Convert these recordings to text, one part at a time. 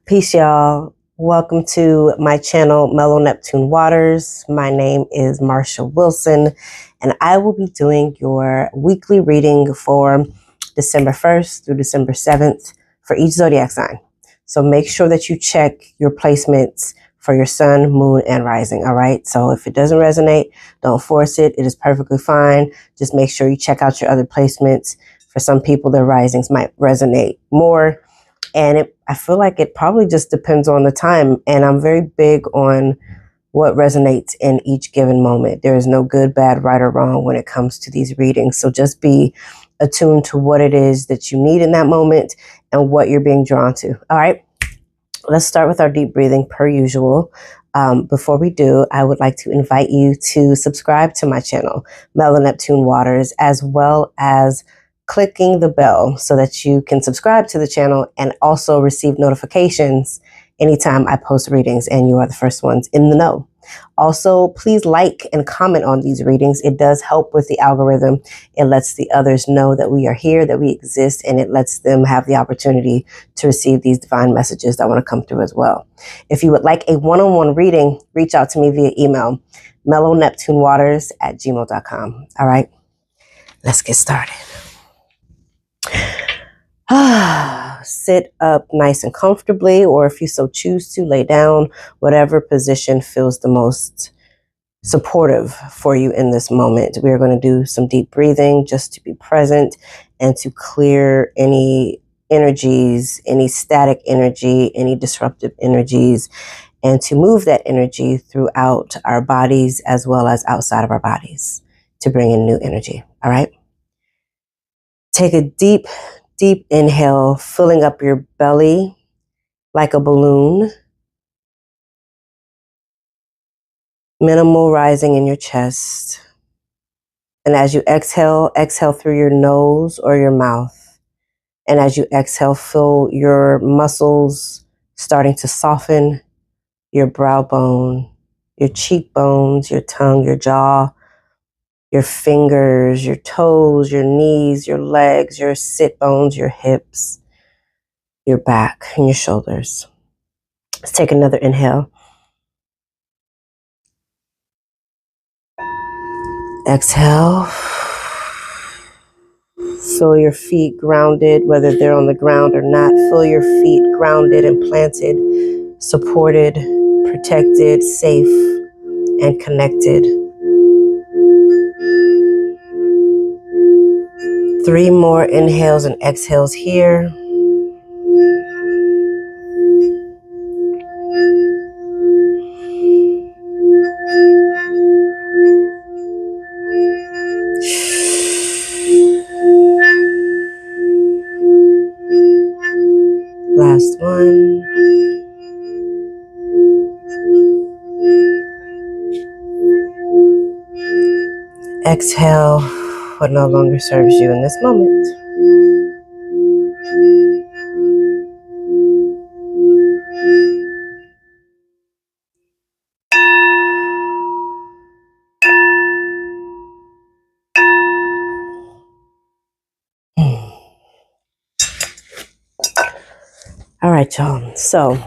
Peace, y'all. Welcome to my channel, MellowNeptuneWaters. My name is Marsha Wilson, and I will be doing your weekly reading for December 1st through December 7th for each zodiac sign. So make sure that you check your placements for your sun, moon, and rising, all right? So if it doesn't resonate, don't force it. It is perfectly fine. Just make sure you check out your other placements. For some people, their risings might resonate more. And I feel like it probably just depends on the time. And I'm very big on what resonates in each given moment. There is no good, bad, right, or wrong when it comes to these readings. So just be attuned to what it is that you need in that moment and what you're being drawn to. All right, let's start with our deep breathing per usual. Before we do, I would like to invite you to subscribe to my channel, MellowNeptuneWaters, as well as clicking the bell so that you can subscribe to the channel and also receive notifications anytime I post readings and you are the first ones in the know. Also, please like and comment on these readings. It does help with the algorithm. It lets the others know that we are here, that we exist, and it lets them have the opportunity to receive these divine messages that want to come through as well. If you would like a one-on-one reading, reach out to me via email, MellowNeptuneWaters@gmail.com. All right, let's get started. Sit up nice and comfortably, or if you so choose to, lay down, whatever position feels the most supportive for you in this moment. We are going to do some deep breathing just to be present and to clear any energies, any static energy, any disruptive energies, and to move that energy throughout our bodies as well as outside of our bodies to bring in new energy. All right. Take a deep inhale, filling up your belly like a balloon. Minimal rising in your chest. And as you exhale, exhale through your nose or your mouth. And as you exhale, feel your muscles starting to soften, your brow bone, your cheekbones, your tongue, your jaw, your fingers, your toes, your knees, your legs, your sit bones, your hips, your back, and your shoulders. Let's take another inhale. Exhale. Feel your feet grounded, whether they're on the ground or not. Feel your feet grounded and planted, supported, protected, safe, and connected. 3 more inhales and exhales here. Last one. Exhale what no longer serves you in this moment. All right, y'all. So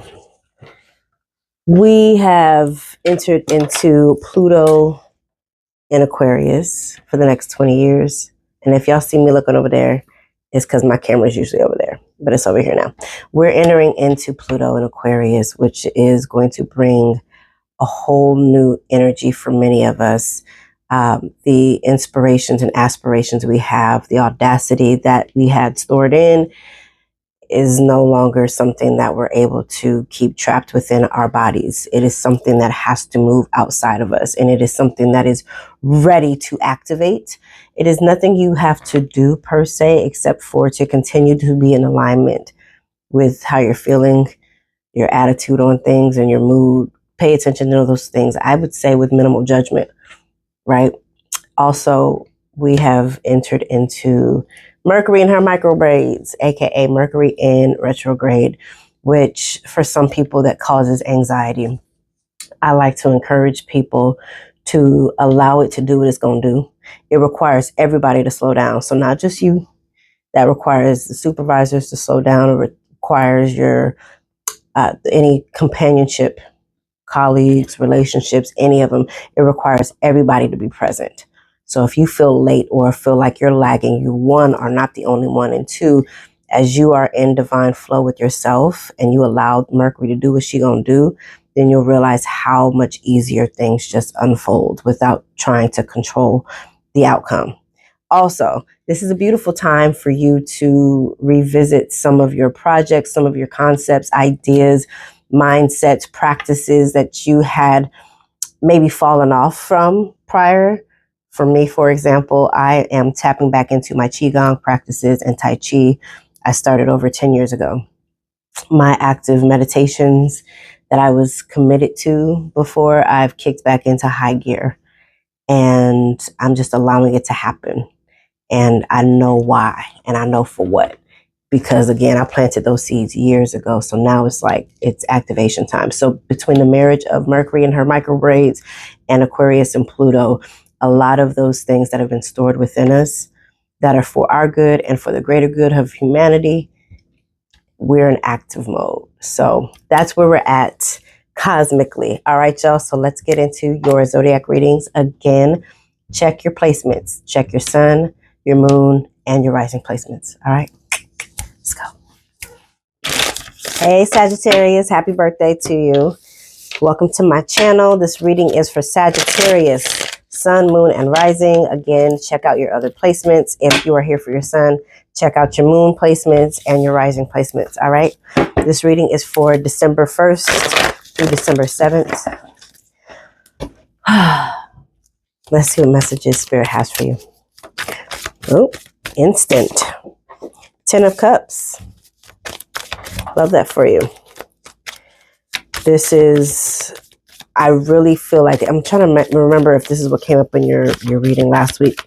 we have entered into Pluto in Aquarius for the next 20 years. And if y'all see me looking over there, it's because my camera is usually over there, but it's over here now. We're entering into Pluto in Aquarius, which is going to bring a whole new energy for many of us. The inspirations and aspirations we have, the audacity that we had stored in, is no longer something that we're able to keep trapped within our bodies. It is something that has to move outside of us, and it is something that is ready to activate. It is nothing you have to do per se, except for to continue to be in alignment with how you're feeling, your attitude on things, and your mood. Pay attention to those things, I would say, with minimal judgment, right? Also, we have entered into Mercury in her micro braids, aka Mercury in retrograde, which for some people that causes anxiety. I like to encourage people to allow it to do what it's going to do. It requires everybody to slow down. So not just you. That requires the supervisors to slow down. It requires your any companionship, colleagues, relationships, any of them, it requires everybody to be present. So if you feel late or feel like you're lagging, you, one, are not the only one, and two, as you are in divine flow with yourself and you allow Mercury to do what she gonna do, then you'll realize how much easier things just unfold without trying to control the outcome. Also, this is a beautiful time for you to revisit some of your projects, some of your concepts, ideas, mindsets, practices that you had maybe fallen off from prior. For me, for example, I am tapping back into my Qigong practices and Tai Chi. I started over 10 years ago. My active meditations that I was committed to before, I've kicked back into high gear, and I'm just allowing it to happen. And I know why, and I know for what. Because again, I planted those seeds years ago. So now it's like, it's activation time. So between the marriage of Mercury and her microbraids and Aquarius and Pluto, a lot of those things that have been stored within us that are for our good and for the greater good of humanity, we're in active mode. So that's where we're at cosmically. All right, y'all. So let's get into your zodiac readings. Again, check your placements. Check your sun, your moon, and your rising placements. All right. Let's go. Hey, Sagittarius, happy birthday to you. Welcome to my channel. This reading is for Sagittarius, sun, moon, and rising. Again, check out your other placements. If you are here for your sun, check out your moon placements and your rising placements. All right. This reading is for December 1st through December 7th. Let's see what messages Spirit has for you. Oh, instant. 10 of Cups. Love that for you. This is, I really feel like, I'm trying to remember if this is what came up in your reading last week.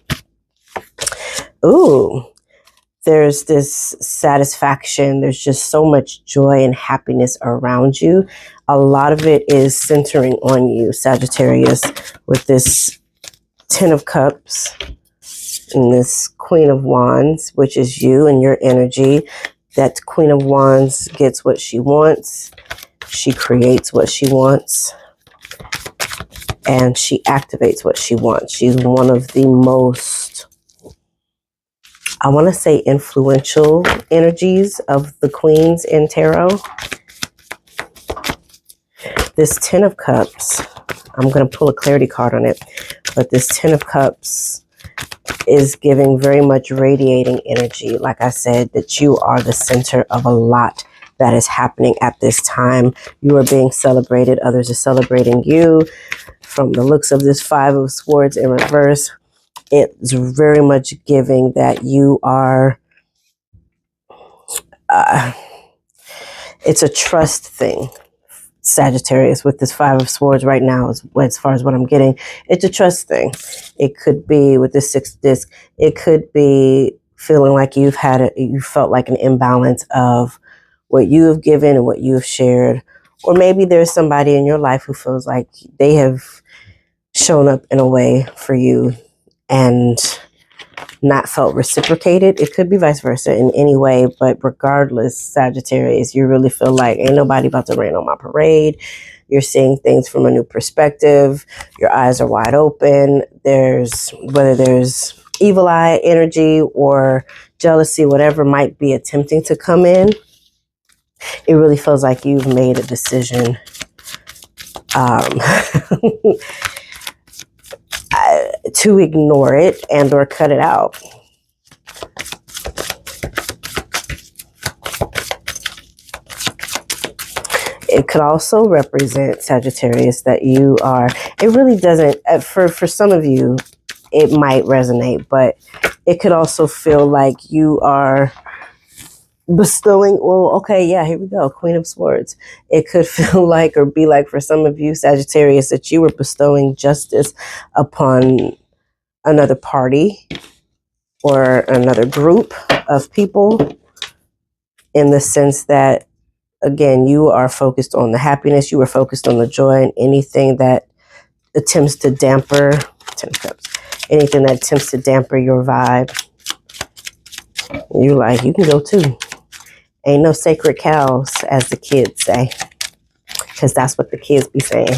Ooh, there's this satisfaction. There's just so much joy and happiness around you. A lot of it is centering on you, Sagittarius, with this 10 of Cups and this Queen of Wands, which is you and your energy. That Queen of Wands gets what she wants. She creates what she wants. And she activates what she wants. She's one of the most, I want to say, influential energies of the queens in tarot. This 10 of Cups, I'm going to pull a clarity card on it, but this 10 of Cups is giving very much radiating energy. Like I said, that you are the center of a lot that is happening at this time. You are being celebrated. Others are celebrating you. From the looks of this 5 of Swords in reverse, it's very much giving that you are, it's a trust thing. Sagittarius, with this 5 of Swords right now, as far as what I'm getting, it's a trust thing. It could be with this 6th disc, it could be feeling like you felt like an imbalance of what you have given and what you have shared. Or maybe there's somebody in your life who feels like they have shown up in a way for you and not felt reciprocated. It could be vice versa in any way, but regardless, Sagittarius, you really feel like ain't nobody about to rain on my parade. You're seeing things from a new perspective. Your eyes are wide open. Whether there's evil eye energy or jealousy, whatever might be attempting to come in, it really feels like you've made a decision to ignore it and or cut it out. It could also represent, Sagittarius, that you are, it really doesn't, for some of you, it might resonate, but it could also feel like you are bestowing, well, okay, yeah, here we go, Queen of Swords. It could feel like, or be like for some of you, Sagittarius, that you were bestowing justice upon another party or another group of people, in the sense that, again, you are focused on the happiness, you are focused on the joy, and anything that attempts to damper, 10 of Cups, anything that attempts to damper your vibe, you're like, you can go too. Ain't no sacred cows, as the kids say, because that's what the kids be saying.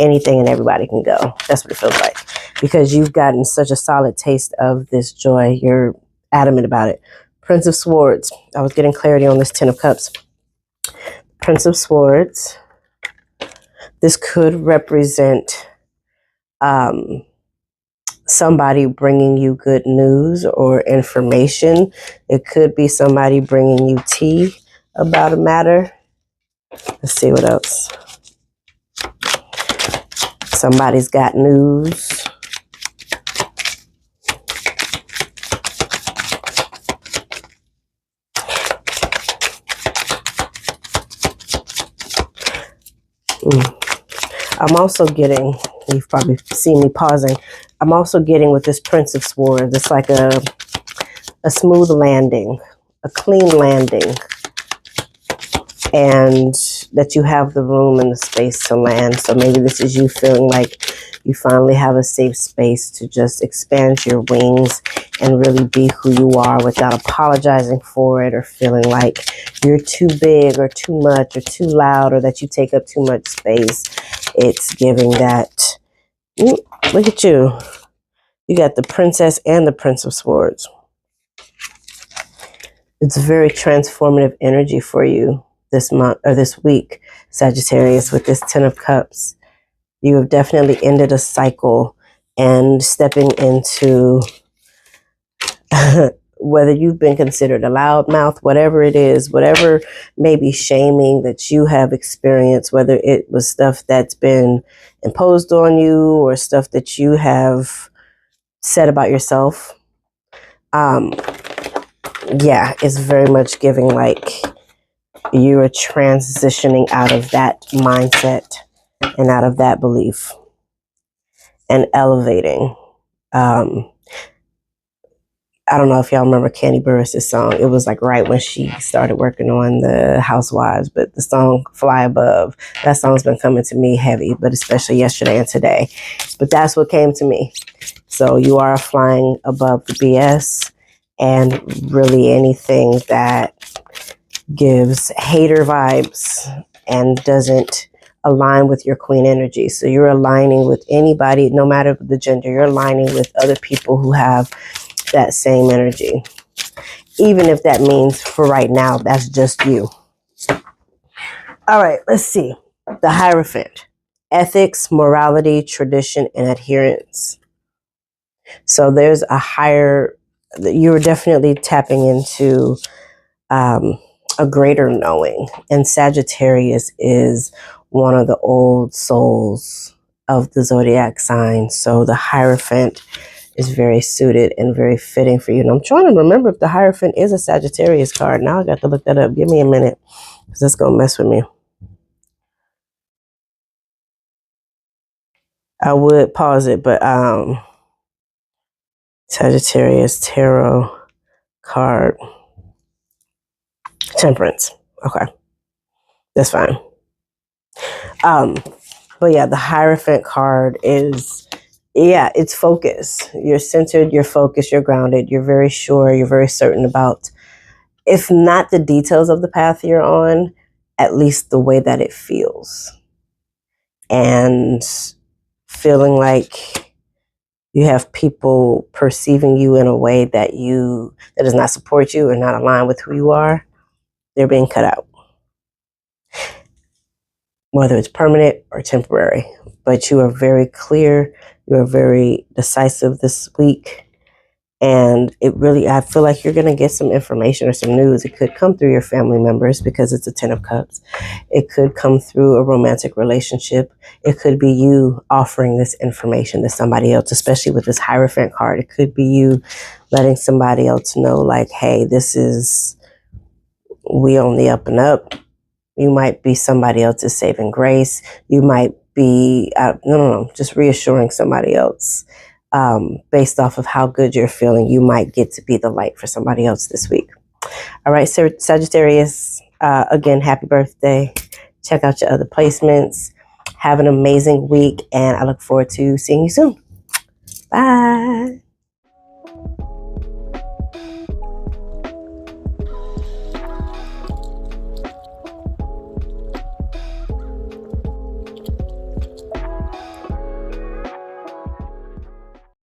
Anything and everybody can go. That's what it feels like. Because you've gotten such a solid taste of this joy. You're adamant about it. Prince of Swords. I was getting clarity on this Ten of Cups. Prince of Swords. This could represent somebody bringing you good news or information. It could be somebody bringing you tea about a matter. Let's see what else. Somebody's got news. I'm also getting, you've probably seen me pausing, I'm also getting with this Prince of Swords, it's like a smooth landing, a clean landing, and that you have the room and the space to land. So maybe this is you feeling like you finally have a safe space to just expand your wings and really be who you are without apologizing for it or feeling like you're too big or too much or too loud or that you take up too much space. It's giving that, look at you. You got the Princess and the Prince of Swords. It's very transformative energy for you this month or this week, Sagittarius, with this Ten of Cups. You have definitely ended a cycle and stepping into whether you've been considered a loudmouth, whatever it is, whatever maybe shaming that you have experienced, whether it was stuff that's been imposed on you or stuff that you have said about yourself. Yeah, it's very much giving like you are transitioning out of that mindset and out of that belief and elevating. I don't know if y'all remember Candy Burris' song. It was like right when she started working on the Housewives, but the song Fly Above, that song's been coming to me heavy, but especially yesterday and today. But that's what came to me. So you are flying above the BS and really anything that gives hater vibes and doesn't align with your queen energy. So you're aligning with anybody, no matter the gender, you're aligning with other people who have that same energy. Even if that means for right now, that's just you. All right, let's see. The Hierophant. Ethics, morality, tradition, and adherence. So there's a higher, you're definitely tapping into a greater knowing. And Sagittarius is one of the old souls of the zodiac sign. So the Hierophant is very suited and very fitting for you. And I'm trying to remember if the Hierophant is a Sagittarius card. Now I got to look that up. Give me a minute because that's going to mess with me. I would pause it, but Sagittarius tarot card. Temperance. Okay. That's fine. But yeah, the Hierophant card is, yeah, it's focus. You're centered, you're focused, you're grounded, you're very sure, you're very certain about, if not the details of the path you're on, at least the way that it feels. And feeling like you have people perceiving you in a way that does not support you or not align with who you are. They're being cut out. Whether it's permanent or temporary. But you are very clear, you are very decisive this week. And it really, I feel like you're going to get some information or some news. It could come through your family members because it's a Ten of Cups. It could come through a romantic relationship. It could be you offering this information to somebody else, especially with this Hierophant card. It could be you letting somebody else know, like, hey, we on the up and up. You might be somebody else's saving grace. You might be, just reassuring somebody else. Based off of how good you're feeling, you might get to be the light for somebody else this week. All right, Sagittarius, again, happy birthday. Check out your other placements. Have an amazing week, and I look forward to seeing you soon. Bye.